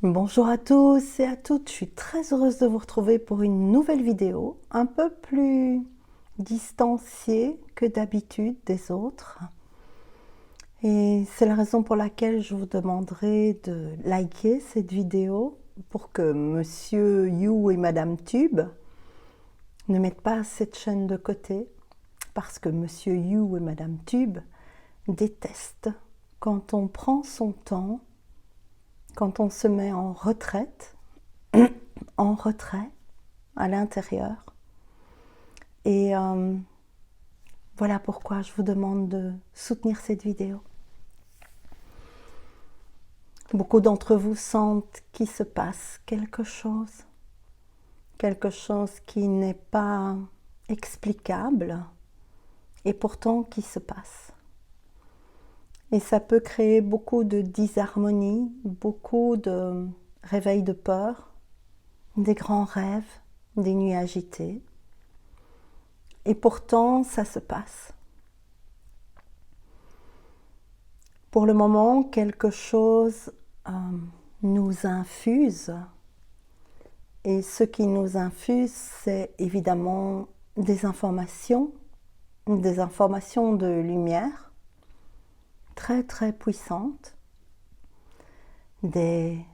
Bonjour à tous et à toutes, je suis très heureuse de vous retrouver pour une nouvelle vidéo, un peu plus distanciée que d'habitude des autres. Et c'est la raison pour laquelle je vous demanderai de liker cette vidéo pour que Monsieur You et Madame Tube ne mettent pas cette chaîne de côté, parce que Monsieur You et Madame Tube détestent quand on prend son temps, quand on se met en retraite, en retrait à l'intérieur. Et voilà pourquoi je vous demande de soutenir cette vidéo. Beaucoup d'entre vous sentent qu'il se passe quelque chose qui n'est pas explicable et pourtant qui se passe. Et ça peut créer beaucoup de disharmonie, beaucoup de réveils de peur, des grands rêves, des nuits agitées. Et pourtant, ça se passe. Pour le moment, quelque chose nous infuse. Et ce qui nous infuse, c'est évidemment des informations de lumière, très très puissantes, des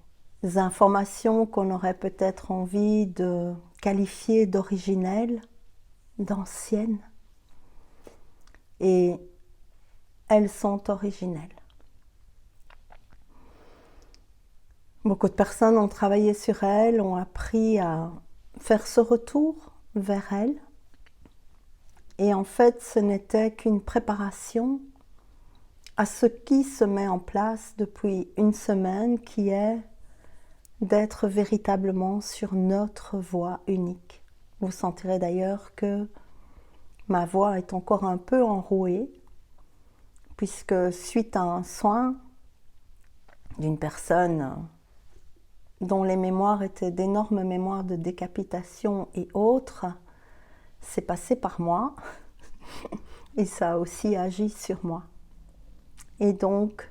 informations qu'on aurait peut-être envie de qualifier d'originelles, d'anciennes. Et elles sont originelles. Beaucoup de personnes ont travaillé sur elles, ont appris à faire ce retour vers elles. Et en fait, ce n'était qu'une préparation à ce qui se met en place depuis une semaine, qui est d'être véritablement sur notre voie unique. Vous sentirez d'ailleurs que ma voix est encore un peu enrouée, puisque suite à un soin d'une personne dont les mémoires étaient d'énormes mémoires de décapitation et autres, c'est passé par moi et ça a aussi agi sur moi. Et donc,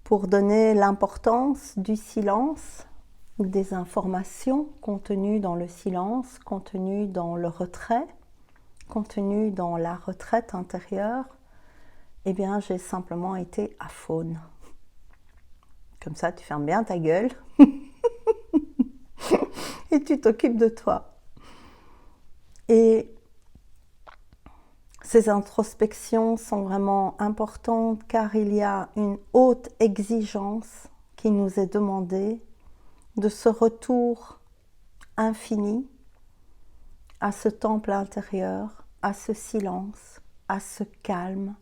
pour donner l'importance du silence, des informations contenues dans le silence, contenues dans le retrait, contenues dans la retraite intérieure, eh bien, j'ai simplement été aphone. Comme ça, tu fermes bien ta gueule et tu t'occupes de toi. Et ces introspections sont vraiment importantes car il y a une haute exigence qui nous est demandée de ce retour infini à ce temple intérieur, à ce silence, à ce calme,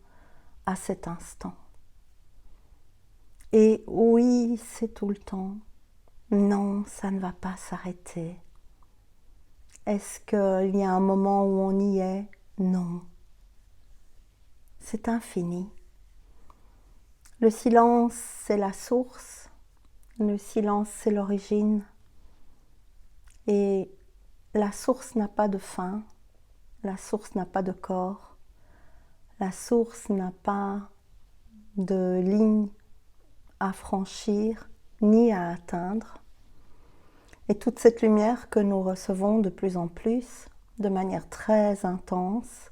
à cet instant. Et oui, c'est tout le temps. Non, ça ne va pas s'arrêter. Est-ce qu'il y a un moment où on y est? Non. C'est infini. Le silence, c'est la source. Le silence, c'est l'origine. Et la source n'a pas de fin. La source n'a pas de corps. La source n'a pas de ligne à franchir ni à atteindre. Et toute cette lumière que nous recevons de plus en plus, de manière très intense,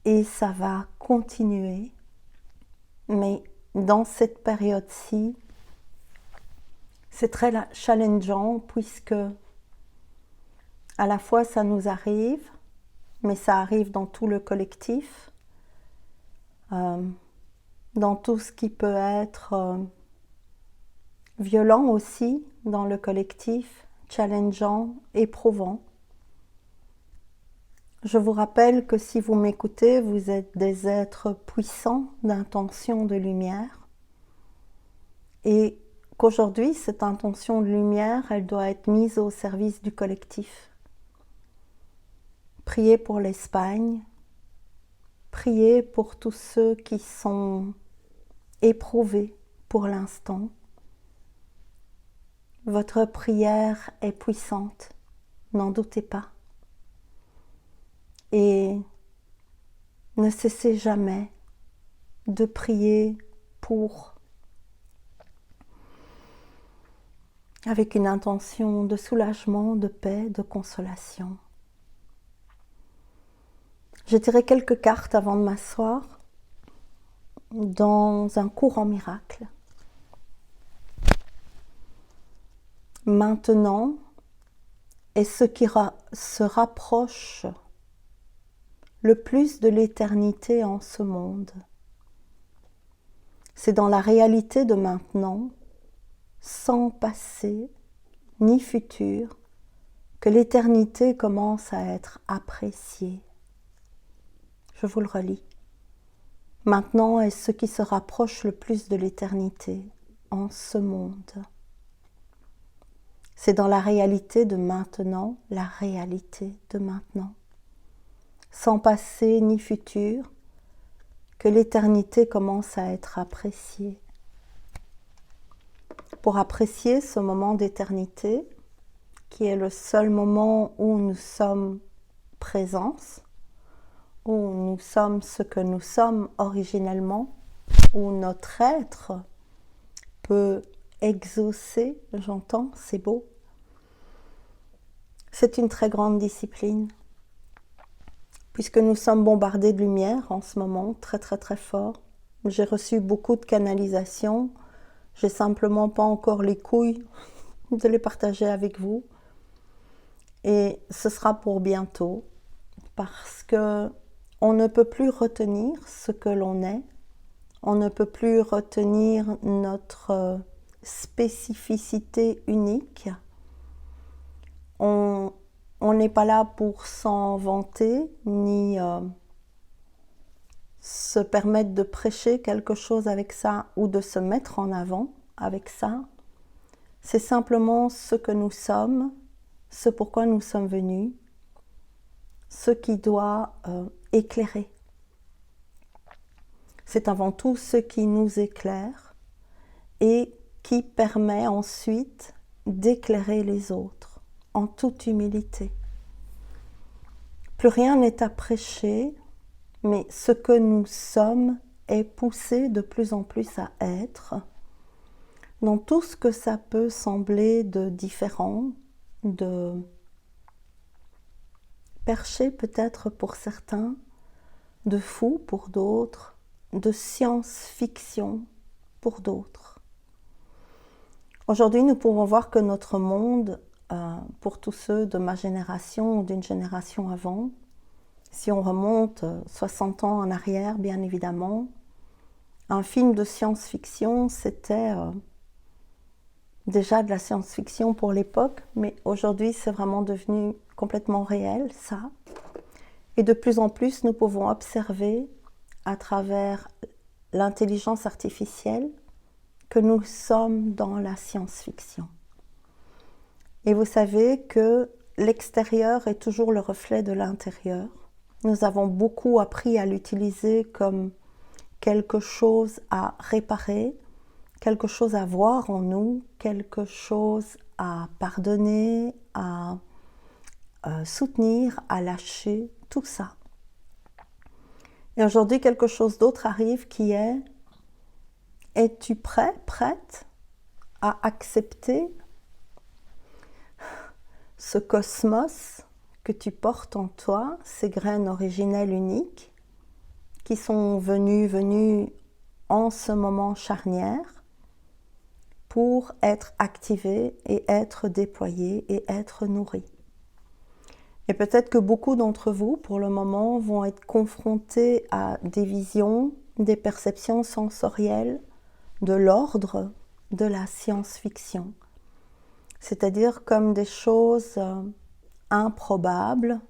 et ça va continuer, mais dans cette période-ci, c'est très challengeant puisque à la fois ça nous arrive, mais ça arrive dans tout le collectif, dans tout ce qui peut être violent aussi dans le collectif, challengeant, éprouvant. Je vous rappelle que si vous m'écoutez, vous êtes des êtres puissants d'intention de lumière et qu'aujourd'hui, cette intention de lumière, elle doit être mise au service du collectif. Priez pour l'Espagne, priez pour tous ceux qui sont éprouvés pour l'instant. Votre prière est puissante, n'en doutez pas. Et ne cessez jamais de prier pour avec une intention de soulagement, de paix, de consolation. Je tirais quelques cartes avant de m'asseoir dans un cours en miracle. Maintenant est ce qui se rapproche le plus de l'éternité en ce monde. C'est dans la réalité de maintenant, sans passé ni futur, que l'éternité commence à être appréciée. Je vous le relis. Maintenant est ce qui se rapproche le plus de l'éternité en ce monde. C'est dans la réalité de maintenant, la réalité de maintenant, sans passé ni futur, que l'éternité commence à être appréciée. Pour apprécier ce moment d'éternité, qui est le seul moment où nous sommes présence, où nous sommes ce que nous sommes originellement, où notre être peut exaucer, j'entends, c'est beau. C'est une très grande discipline, puisque nous sommes bombardés de lumière en ce moment, très très très fort. J'ai reçu beaucoup de canalisations, j'ai simplement pas encore les couilles de les partager avec vous. Et ce sera pour bientôt, parce que on ne peut plus retenir ce que l'on est, on ne peut plus retenir notre spécificité unique. On n'est pas là pour s'en vanter, ni se permettre de prêcher quelque chose avec ça ou de se mettre en avant avec ça. C'est simplement ce que nous sommes, ce pourquoi nous sommes venus, ce qui doit éclairer. C'est avant tout ce qui nous éclaire et qui permet ensuite d'éclairer les autres en toute humilité. Plus rien n'est à prêcher, mais ce que nous sommes est poussé de plus en plus à être, dans tout ce que ça peut sembler de différent, de perché peut-être pour certains, de fou pour d'autres, de science-fiction pour d'autres. Aujourd'hui, nous pouvons voir que notre monde, pour tous ceux de ma génération ou d'une génération avant, si on remonte 60 ans en arrière, bien évidemment, un film de science-fiction, c'était déjà de la science-fiction pour l'époque, mais aujourd'hui, c'est vraiment devenu complètement réel, ça. Et de plus en plus, nous pouvons observer à travers l'intelligence artificielle que nous sommes dans la science-fiction. Et vous savez que l'extérieur est toujours le reflet de l'intérieur. Nous avons beaucoup appris à l'utiliser comme quelque chose à réparer, quelque chose à voir en nous, quelque chose à pardonner, à soutenir, à lâcher, tout ça. Et aujourd'hui, quelque chose d'autre arrive qui est: es-tu prêt, prête à accepter ce cosmos que tu portes en toi, ces graines originelles uniques qui sont venues en ce moment charnière pour être activées et être déployées et être nourries. Et peut-être que beaucoup d'entre vous, pour le moment, vont être confrontés à des visions, des perceptions sensorielles de l'ordre de la science-fiction. C'est-à-dire comme des choses improbables,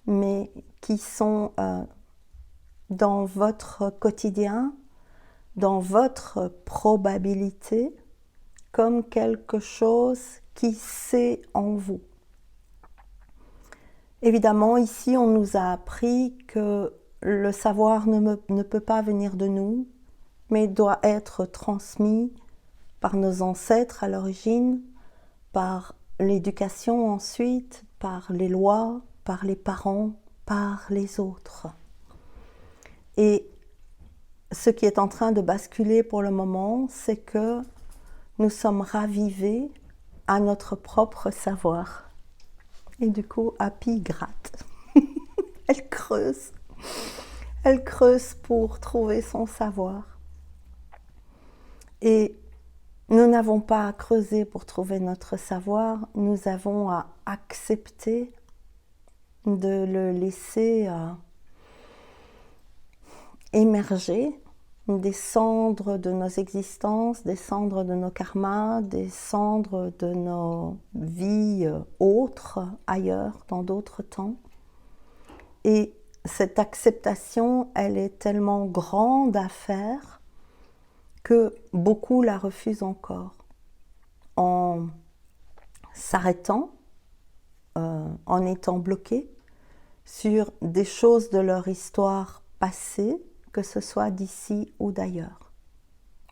mais qui sont dans votre quotidien, dans votre probabilité, comme quelque chose qui s'est en vous. Évidemment, ici, on nous a appris que le savoir ne peut pas venir de nous, mais doit être transmis par nos ancêtres à l'origine, par l'éducation ensuite, par les lois, par les parents, par les autres. Et ce qui est en train de basculer pour le moment, c'est que nous sommes ravivés à notre propre savoir. Et du coup, Happy gratte. Elle creuse. Elle creuse pour trouver son savoir. Et nous n'avons pas à creuser pour trouver notre savoir, nous avons à accepter de le laisser émerger, descendre de nos existences, descendre de nos karmas, descendre de nos vies autres, ailleurs, dans d'autres temps. Et cette acceptation, elle est tellement grande à faire que beaucoup la refusent encore. En s'arrêtant, en étant bloqués sur des choses de leur histoire passée, que ce soit d'ici ou d'ailleurs.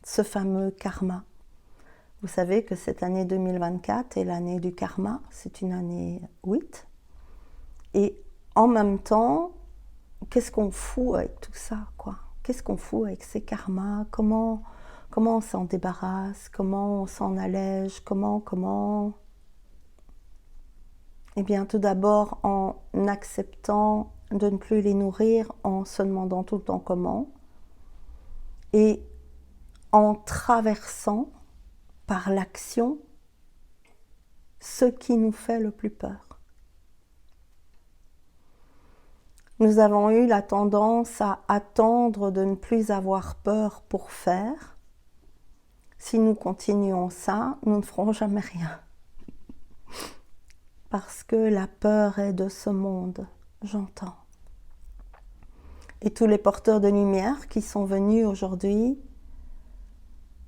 Ce fameux karma. Vous savez que cette année 2024 est l'année du karma, c'est une année 8. Et en même temps, qu'est-ce qu'on fout avec tout ça, quoi? Qu'est-ce qu'on fout avec ces karmas? Comment on s'en débarrasse? Comment on s'en allège? Comment Eh bien, tout d'abord, en acceptant de ne plus les nourrir, en se demandant tout le temps comment, et en traversant par l'action ce qui nous fait le plus peur. Nous avons eu la tendance à attendre de ne plus avoir peur pour faire. Si nous continuons ça, nous ne ferons jamais rien. Parce que la peur est de ce monde, j'entends. Et tous les porteurs de lumière qui sont venus aujourd'hui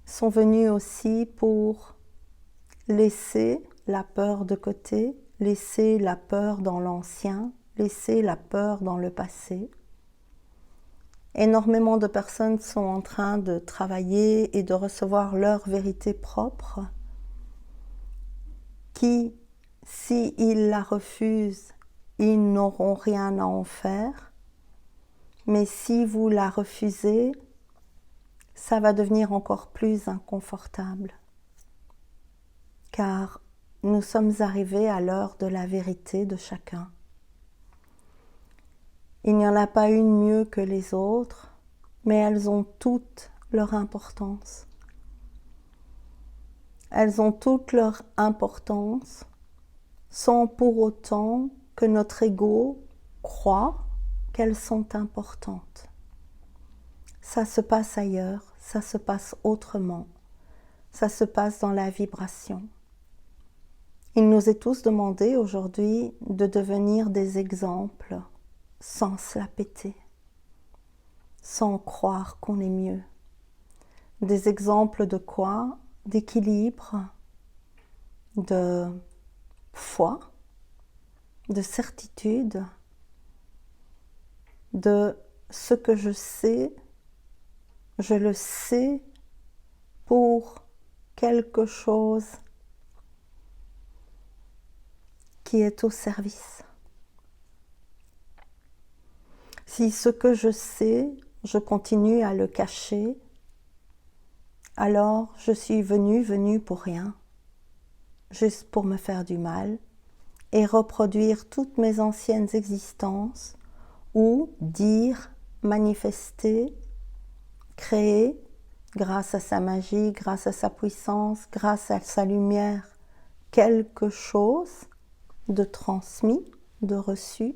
sont venus aussi pour laisser la peur de côté, laisser la peur dans l'ancien, laisser la peur dans le passé. Énormément de personnes sont en train de travailler et de recevoir leur vérité propre qui, s'ils la refusent, ils n'auront rien à en faire. Mais si vous la refusez, ça va devenir encore plus inconfortable. Car nous sommes arrivés à l'heure de la vérité de chacun. Il n'y en a pas une mieux que les autres, mais elles ont toutes leur importance. Elles ont toutes leur importance, sans pour autant que notre ego croit qu'elles sont importantes. Ça se passe ailleurs, ça se passe autrement, ça se passe dans la vibration. Il nous est tous demandé aujourd'hui de devenir des exemples sans se la péter, sans croire qu'on est mieux. Des exemples de quoi? D'équilibre, de foi, de certitude, de ce que je sais, je le sais pour quelque chose qui est au service. Si ce que je sais, je continue à le cacher, alors je suis venue pour rien, juste pour me faire du mal et reproduire toutes mes anciennes existences ou dire, manifester, créer, grâce à sa magie, grâce à sa puissance, grâce à sa lumière, quelque chose de transmis, de reçu.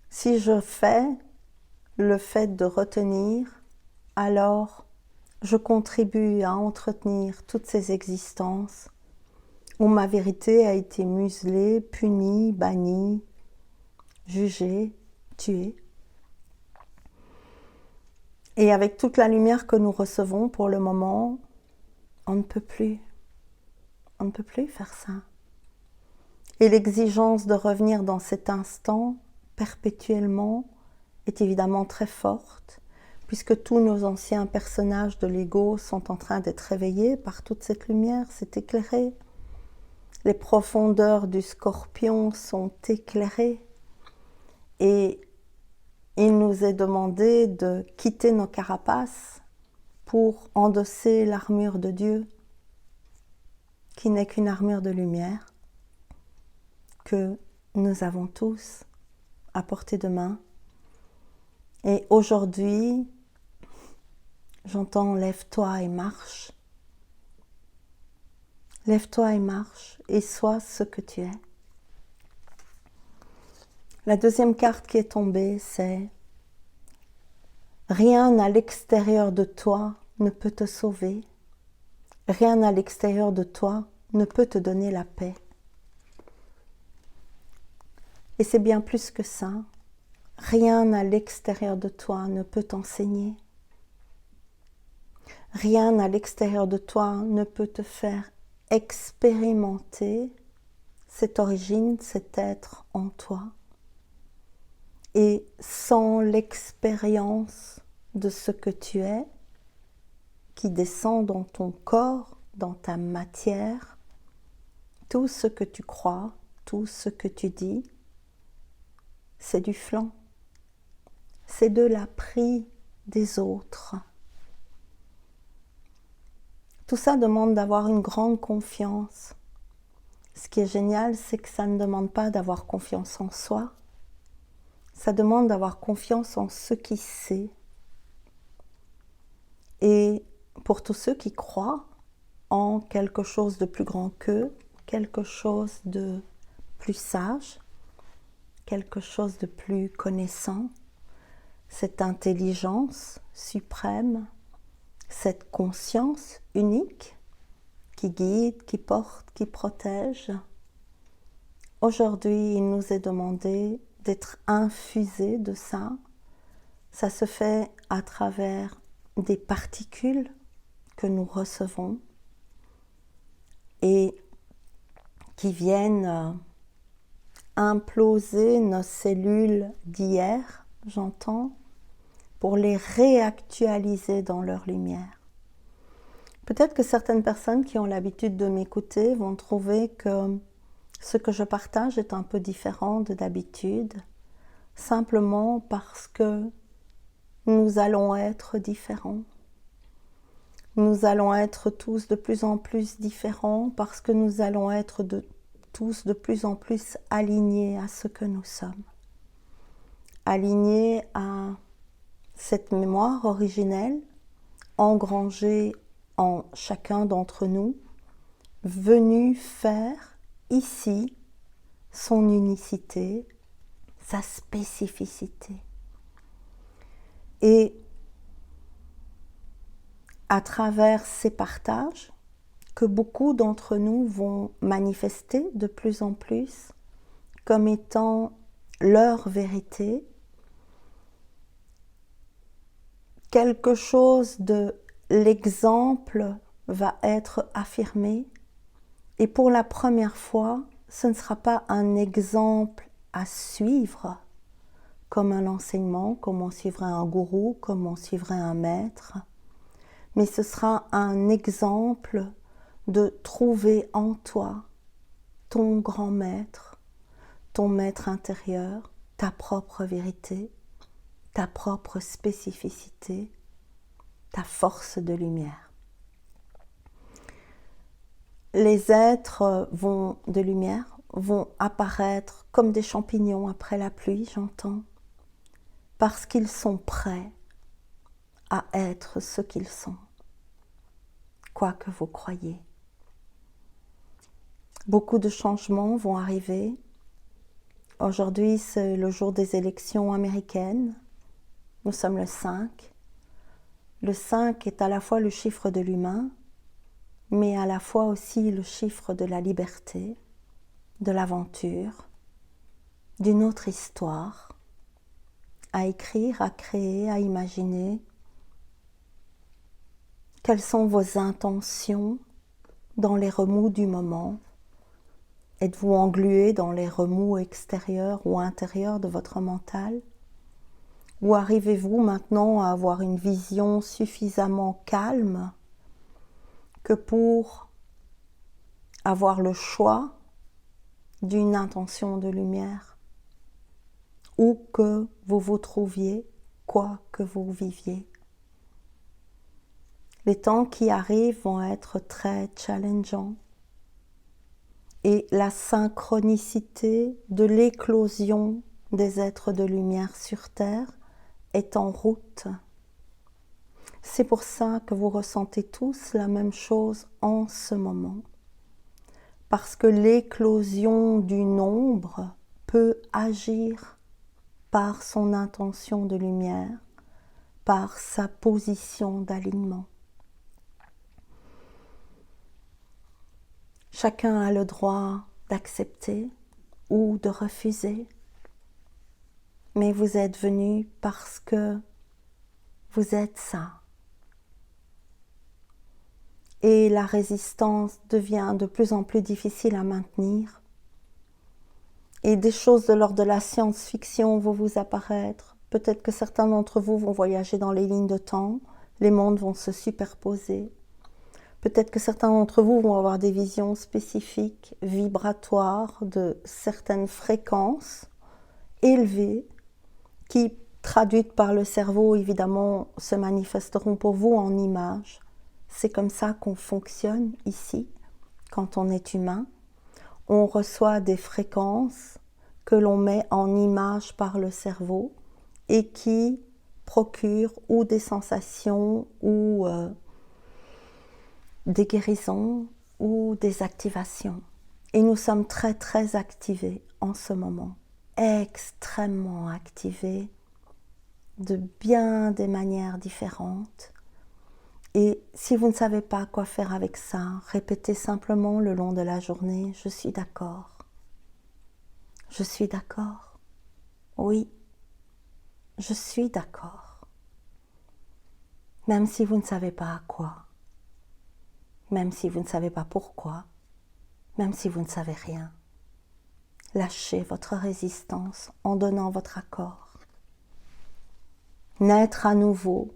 Si je fais le fait de retenir, alors je contribue à entretenir toutes ces existences où ma vérité a été muselée, punie, bannie, jugée, tuée. Et avec toute la lumière que nous recevons pour le moment, on ne peut plus faire ça. Et l'exigence de revenir dans cet instant perpétuellement est évidemment très forte, puisque tous nos anciens personnages de l'ego sont en train d'être réveillés par toute cette lumière, c'est éclairé. Les profondeurs du scorpion sont éclairées et il nous est demandé de quitter nos carapaces pour endosser l'armure de Dieu. qui n'est qu'une armure de lumière que nous avons tous à portée de main. Et aujourd'hui, j'entends « lève-toi et marche ». Lève-toi et marche et sois ce que tu es. La deuxième carte qui est tombée, c'est « Rien à l'extérieur de toi ne peut te sauver. Rien à l'extérieur de toi ne peut te donner la paix. » Et c'est bien plus que ça. Rien à l'extérieur de toi ne peut t'enseigner. Rien à l'extérieur de toi ne peut te faire expérimenter cette origine, cet être en toi. Et sans l'expérience de ce que tu es, qui descend dans ton corps, dans ta matière, tout ce que tu crois, tout ce que tu dis, c'est du flanc. C'est de l'appris des autres. Tout ça demande d'avoir une grande confiance. Ce qui est génial, c'est que ça ne demande pas d'avoir confiance en soi. Ça demande d'avoir confiance en ce qui sait. Et pour tous ceux qui croient en quelque chose de plus grand qu'eux, quelque chose de plus sage, quelque chose de plus connaissant, cette intelligence suprême, cette conscience unique qui guide, qui porte, qui protège. Aujourd'hui, il nous est demandé d'être infusés de ça. Ça se fait à travers des particules que nous recevons et qui viennent imploser nos cellules d'hier, j'entends, pour les réactualiser dans leur lumière. Peut-être que certaines personnes qui ont l'habitude de m'écouter vont trouver que ce que je partage est un peu différent de d'habitude, simplement parce que nous allons être différents. Nous allons être tous de plus en plus différents parce que nous allons être tous de plus en plus alignés à ce que nous sommes. Alignés à cette mémoire originelle, engrangée en chacun d'entre nous, venue faire ici son unicité, sa spécificité. Et à travers ces partages que beaucoup d'entre nous vont manifester de plus en plus comme étant leur vérité, quelque chose de l'exemple va être affirmé et pour la première fois, ce ne sera pas un exemple à suivre comme un enseignement, comme on suivrait un gourou, comme on suivrait un maître, mais ce sera un exemple de trouver en toi ton grand maître, ton maître intérieur, ta propre vérité, ta propre spécificité, ta force de lumière. Les êtres de lumière vont apparaître comme des champignons après la pluie, j'entends, parce qu'ils sont prêts à être ce qu'ils sont, quoi que vous croyiez. Beaucoup de changements vont arriver. Aujourd'hui, c'est le jour des élections américaines. Nous sommes le 5. Le 5 est à la fois le chiffre de l'humain, mais à la fois aussi le chiffre de la liberté, de l'aventure, d'une autre histoire, à écrire, à créer, à imaginer. Quelles sont vos intentions dans les remous du moment? Êtes-vous englué dans les remous extérieurs ou intérieurs de votre mental? Ou arrivez-vous maintenant à avoir une vision suffisamment calme que pour avoir le choix d'une intention de lumière, où que vous vous trouviez, quoi que vous viviez? Les temps qui arrivent vont être très challengeants, et la synchronicité de l'éclosion des êtres de lumière sur Terre est en route. C'est pour ça que vous ressentez tous la même chose en ce moment. Parce que l'éclosion du nombre peut agir par son intention de lumière, par sa position d'alignement. Chacun a le droit d'accepter ou de refuser, mais vous êtes venu parce que vous êtes ça. Et la résistance devient de plus en plus difficile à maintenir. Et des choses de l'ordre de la science-fiction vont vous apparaître. Peut-être que certains d'entre vous vont voyager dans les lignes de temps, les mondes vont se superposer. Peut-être que certains d'entre vous vont avoir des visions spécifiques, vibratoires, de certaines fréquences élevées, qui, traduites par le cerveau, évidemment, se manifesteront pour vous en images. C'est comme ça qu'on fonctionne ici, quand on est humain. On reçoit des fréquences que l'on met en images par le cerveau et qui procurent ou des sensations ou des guérisons ou des activations. Et nous sommes très très activés en ce moment, extrêmement activés de bien des manières différentes. Et si vous ne savez pas quoi faire avec ça, répétez simplement le long de la journée, je suis d'accord. Je suis d'accord. Oui, je suis d'accord. Même si vous ne savez pas à quoi, même si vous ne savez pas pourquoi, même si vous ne savez rien. Lâchez votre résistance en donnant votre accord. Naître à nouveau,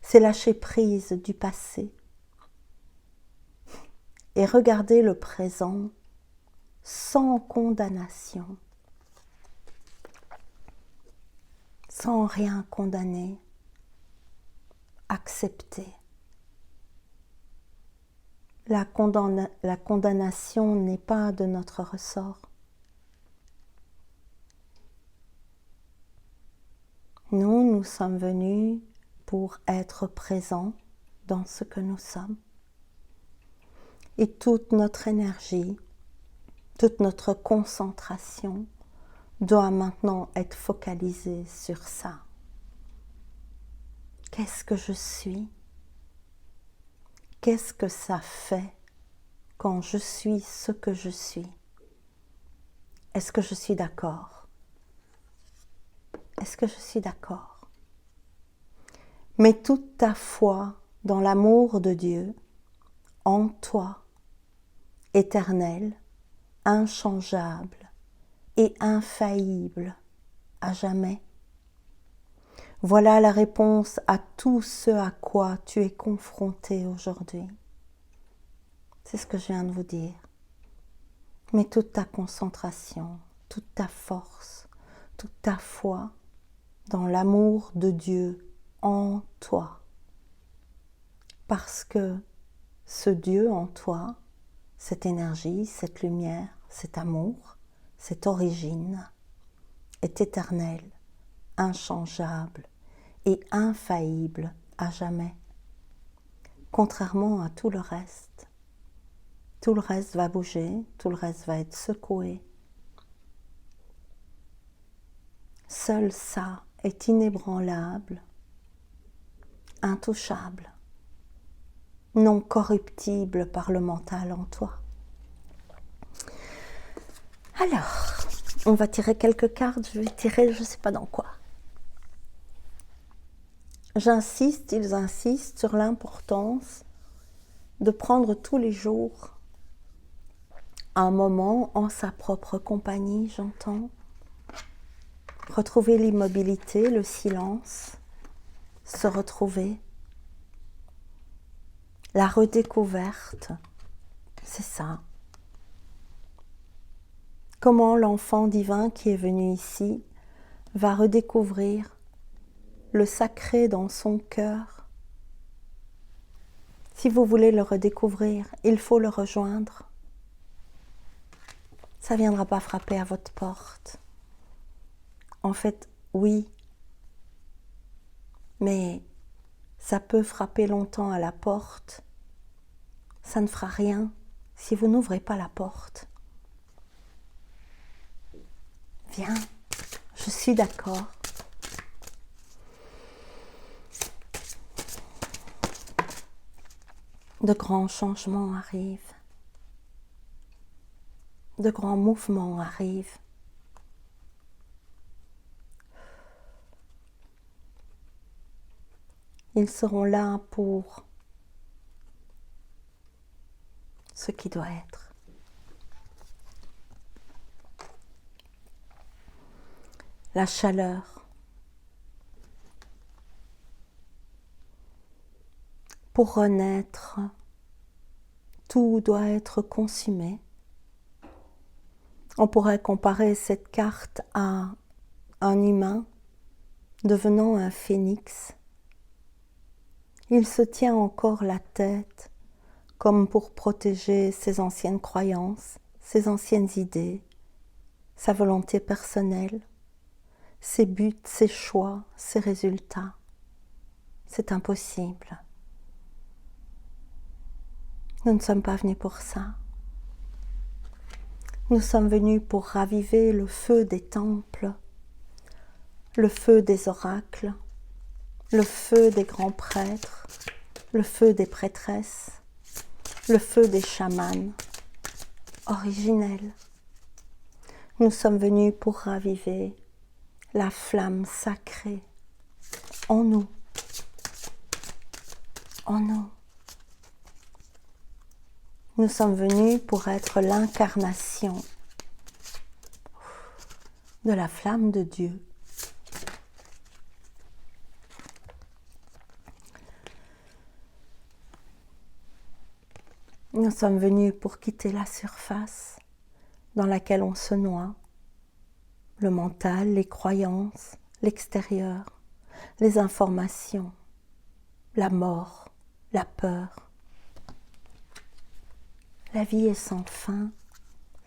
c'est lâcher prise du passé et regarder le présent sans condamnation, sans rien condamner, accepter. La condamnation n'est pas de notre ressort. Nous sommes venus pour être présents dans ce que nous sommes. Et toute notre énergie, toute notre concentration doit maintenant être focalisée sur ça. Qu'est-ce que je suis? Qu'est-ce que ça fait quand je suis ce que je suis? Est-ce que je suis d'accord? Est-ce que je suis d'accord? Mets toute ta foi dans l'amour de Dieu, en toi, éternel, inchangeable et infaillible à jamais. Voilà la réponse à tout ce à quoi tu es confronté aujourd'hui. C'est ce que je viens de vous dire. Mets toute ta concentration, toute ta force, toute ta foi dans l'amour de Dieu en toi. Parce que ce Dieu en toi, cette énergie, cette lumière, cet amour, cette origine est éternelle, inchangeable et infaillible à jamais. Contrairement à tout le reste. Tout le reste va bouger, tout le reste va être secoué. Seul ça est inébranlable, intouchable, non corruptible par le mental en toi. Alors, on va tirer quelques cartes, je vais tirer je ne sais pas dans quoi. Ils insistent sur l'importance de prendre tous les jours un moment en sa propre compagnie, j'entends. Retrouver l'immobilité, le silence, se retrouver. La redécouverte, c'est ça. Comment l'enfant divin qui est venu ici va redécouvrir le sacré dans son cœur. Si vous voulez le redécouvrir, il faut le rejoindre. ça ne viendra pas frapper à votre porte. En fait, oui, mais ça peut frapper longtemps à la porte. Ça ne fera rien si vous n'ouvrez pas la porte. Viens, je suis d'accord. De grands changements arrivent. De grands mouvements arrivent. Ils seront là pour ce qui doit être. La chaleur. Pour renaître, tout doit être consumé. On pourrait comparer cette carte à un humain devenant un phénix. Il se tient encore la tête comme pour protéger ses anciennes croyances, ses anciennes idées, sa volonté personnelle, ses buts, ses choix, ses résultats. C'est impossible. Nous ne sommes pas venus pour ça. Nous sommes venus pour raviver le feu des temples, le feu des oracles, le feu des grands prêtres, le feu des prêtresses, le feu des chamans, originels. Nous sommes venus pour raviver la flamme sacrée en nous, en nous. Nous sommes venus pour être l'incarnation de la flamme de Dieu. Nous sommes venus pour quitter la surface dans laquelle on se noie, le mental, les croyances, l'extérieur, les informations, la mort, la peur. La vie est sans fin,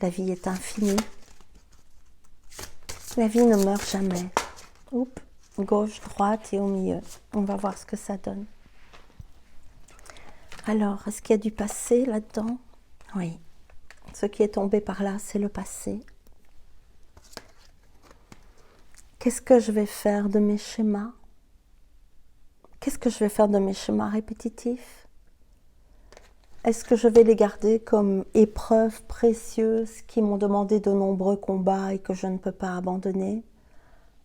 la vie est infinie. La vie ne meurt jamais. Oups, gauche, droite et au milieu. On va voir ce que ça donne. Alors, est-ce qu'il y a du passé là-dedans? Oui. Ce qui est tombé par là, c'est le passé. Qu'est-ce que je vais faire de mes schémas? Qu'est-ce que je vais faire de mes schémas répétitifs? Est-ce que je vais les garder comme épreuves précieuses qui m'ont demandé de nombreux combats et que je ne peux pas abandonner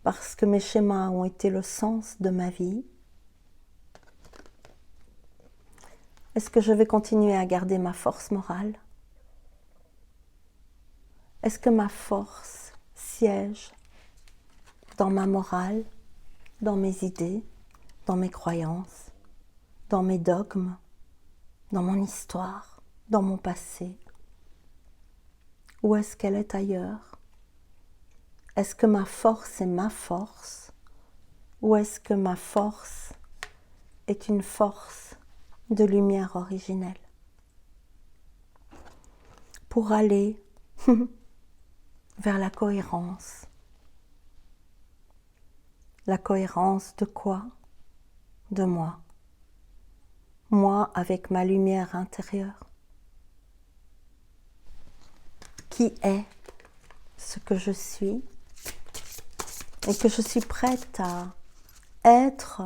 parce que mes schémas ont été le sens de ma vie? Est-ce que je vais continuer à garder ma force morale? Est-ce que ma force siège dans ma morale, dans mes idées, dans mes croyances, dans mes dogmes, dans mon histoire, dans mon passé? Ou est-ce qu'elle est ailleurs? Est-ce que ma force est ma force? Ou est-ce que ma force est une force de lumière originelle? Pour aller vers la cohérence. La cohérence de quoi? De moi. Moi avec ma lumière intérieure. Qui est ce que je suis et que je suis prête à être,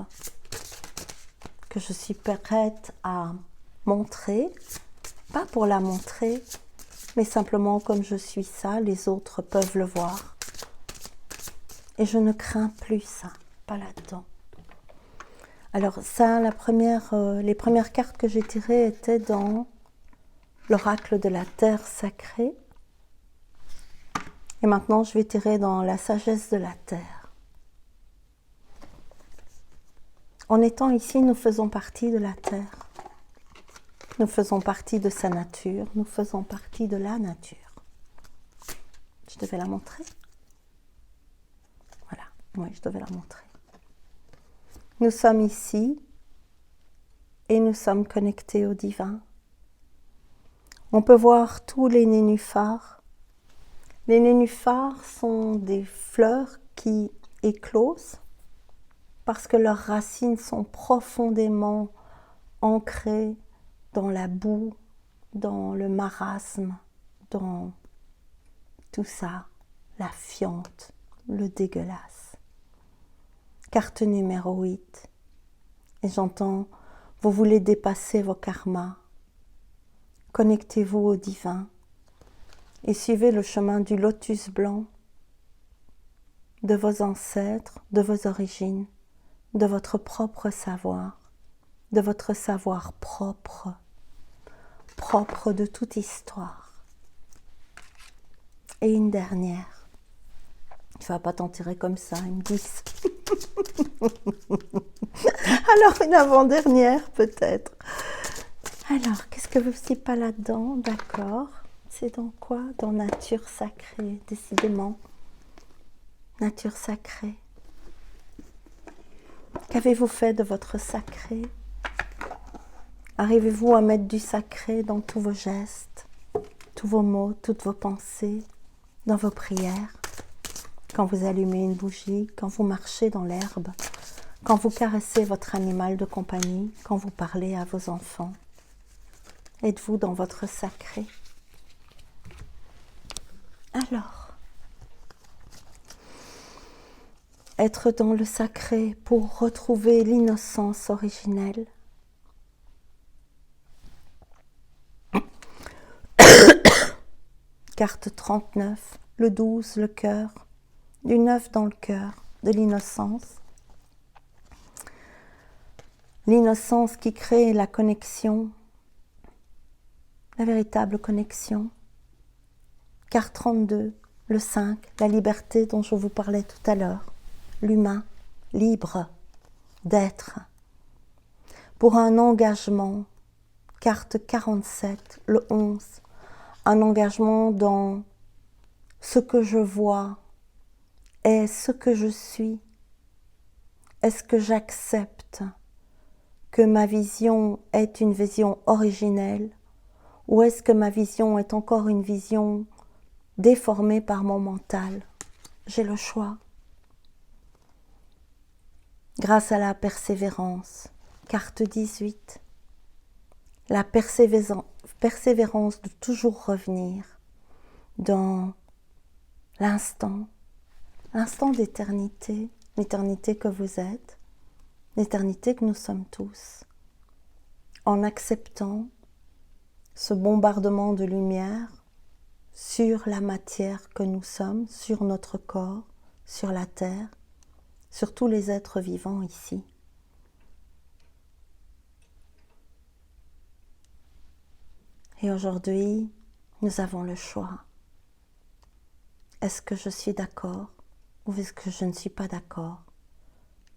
que je suis prête à montrer, pas pour la montrer, mais simplement comme je suis ça, les autres peuvent le voir. Et je ne crains plus ça, pas là-dedans. Alors ça, les premières cartes que j'ai tirées étaient dans l'oracle de la terre sacrée. Et maintenant, je vais tirer dans la sagesse de la terre. En étant ici, nous faisons partie de la terre. Nous faisons partie de sa nature. Nous faisons partie de la nature. Je devais la montrer? Voilà, oui, je devais la montrer. Nous sommes ici et nous sommes connectés au divin. On peut voir tous les nénuphars Les nénuphars sont des fleurs qui éclosent parce que leurs racines sont profondément ancrées dans la boue, dans le marasme, dans tout ça, la fiente, le dégueulasse. Carte numéro 8. Et j'entends, vous voulez dépasser vos karmas. Connectez-vous au divin et suivez le chemin du lotus blanc, de vos ancêtres, de vos origines, de votre propre savoir, de votre savoir propre, propre de toute histoire. Et une dernière. Tu vas pas t'en tirer comme ça, ils me disent. Alors une avant-dernière peut-être. Alors, qu'est-ce que vous ne pas là-dedans? D'accord. C'est dans quoi? Dans nature sacrée, décidément. Nature sacrée. Qu'avez-vous fait de votre sacré? Arrivez-vous à mettre du sacré dans tous vos gestes, tous vos mots, toutes vos pensées, dans vos prières? Quand vous allumez une bougie, quand vous marchez dans l'herbe, quand vous caressez votre animal de compagnie, quand vous parlez à vos enfants. Êtes-vous dans votre sacré? Alors, être dans le sacré pour retrouver l'innocence originelle. Carte 39, le 12, le cœur, du 9 dans le cœur, de l'innocence. L'innocence qui crée la connexion, la véritable connexion. Carte 32, le 5, la liberté dont je vous parlais tout à l'heure. L'humain, libre d'être. Pour un engagement, carte 47, le 11, un engagement dans ce que je vois est ce que je suis. Est-ce que j'accepte que ma vision est une vision originelle ou est-ce que ma vision est encore une vision déformée par mon mental? J'ai le choix. Grâce à la persévérance, carte 18, la persévérance de toujours revenir dans l'instant d'éternité, l'éternité que vous êtes, l'éternité que nous sommes tous, en acceptant ce bombardement de lumière sur la matière que nous sommes, sur notre corps, sur la terre, sur tous les êtres vivants ici. Et aujourd'hui, nous avons le choix. Est-ce que je suis d'accord ou est-ce que je ne suis pas d'accord?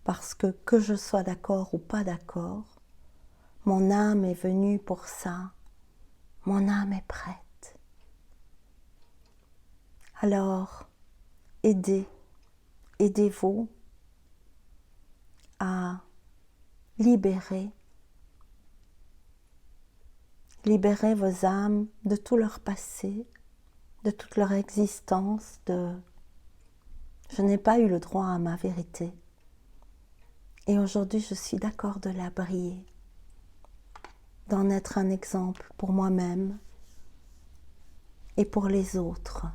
Parce que je sois d'accord ou pas d'accord, mon âme est venue pour ça. Mon âme est prête. Alors, aidez-vous à libérer vos âmes de tout leur passé, de toute leur existence, je n'ai pas eu le droit à ma vérité. Et aujourd'hui, je suis d'accord de la briller, d'en être un exemple pour moi-même et pour les autres,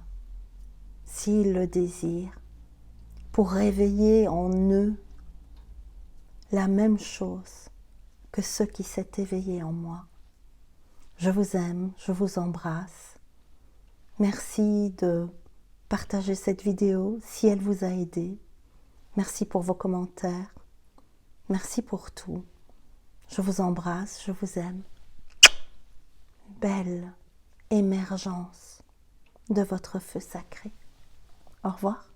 s'ils le désirent, pour réveiller en eux la même chose que ce qui s'est éveillé en moi. Je vous aime, je vous embrasse. Merci de partager cette vidéo si elle vous a aidé. Merci pour vos commentaires. Merci pour tout. Je vous embrasse, je vous aime. Belle émergence de votre feu sacré. Au revoir.